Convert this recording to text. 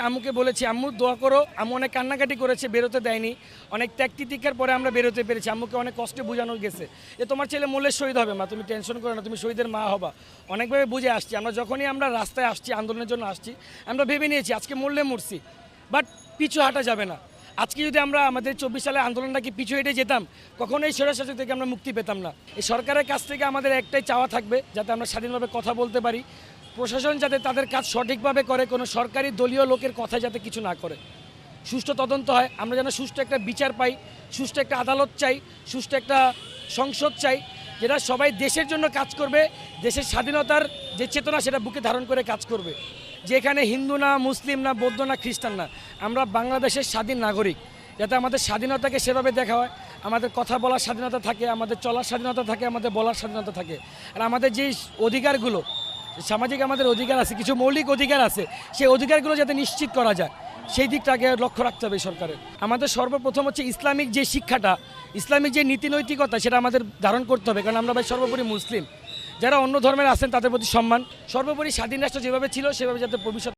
আম্মুকে বলেছি, আম্মু দোয়া করো। আম্মু অনেক কান্নাকাটি করেছে, বেরোতে দেয়নি। অনেক ত্যাগ তিতিক্ষার পরে আমরা বেরোতে পেরেছি। আম্মুকে অনেক কষ্টে বোঝানো গেছে যে তোমার ছেলে মূল্যের শহীদ হবে, মা তুমি টেনশন করো না, তুমি শহীদের মা হবা। অনেকভাবে বুঝে আসছি। যখনই আমরা রাস্তায় আসছি, আন্দোলনের জন্য আসছি, আমরা ভেবে নিয়েছি আজকে মরলে মরছি, বাট পিছু হাঁটা যাবে না। আজকে যদি আমরা আমাদের 24 সালে আন্দোলনটাকে পিছু হেঁটে যেতাম, কখনোই স্বৈরশাসক থেকে আমরা মুক্তি পেতাম না। এই সরকারের কাছ থেকে আমাদের একটাই চাওয়া থাকবে, যাতে আমরা স্বাধীনভাবে কথা বলতে পারি। প্রশাসন যাতে তাদের কাজ সঠিকভাবে করে, কোনো সরকারি দলীয় লোকের কথা যাতে কিছু না করে, সুষ্ঠু তদন্ত হয়, আমরা যেন সুষ্ঠু একটা বিচার পাই, সুষ্ঠু একটা আদালত চাই, সুষ্ঠু একটা সংসদ চাই, যেটা সবাই দেশের জন্য কাজ করবে, দেশের স্বাধীনতার যে চেতনা সেটা বুকে ধারণ করে কাজ করবে। যেখানে হিন্দু না, মুসলিম না, বৌদ্ধ না, খ্রিস্টান না, আমরা বাংলাদেশের স্বাধীন নাগরিক। যাতে আমাদের স্বাধীনতাকে সেভাবে দেখা হয়, আমাদের কথা বলার স্বাধীনতা থাকে, আমাদের চলার স্বাধীনতা থাকে, আমাদের বলার স্বাধীনতা থাকে। আর আমাদের যে অধিকারগুলো, সামাজিক আমাদের অধিকার আছে, কিছু মৌলিক অধিকার আছে, সেই অধিকারগুলো যাতে নিশ্চিত করা যায়, সেই দিকটাকে লক্ষ্য রাখতে হবে সরকারের। আমাদের সর্বপ্রথম হচ্ছে ইসলামিক যে শিক্ষাটা, ইসলামিক যে নীতি নৈতিকতা, সেটা আমাদের ধারণ করতে হবে। কারণ আমরা ভাই সর্বোপরি মুসলিম, যারা অন্য ধর্মের আছেন তাদের প্রতি সম্মান। সর্বোপরি স্বাধীন রাষ্ট্র যেভাবে ছিল সেভাবে যাতে ভবিষ্যৎ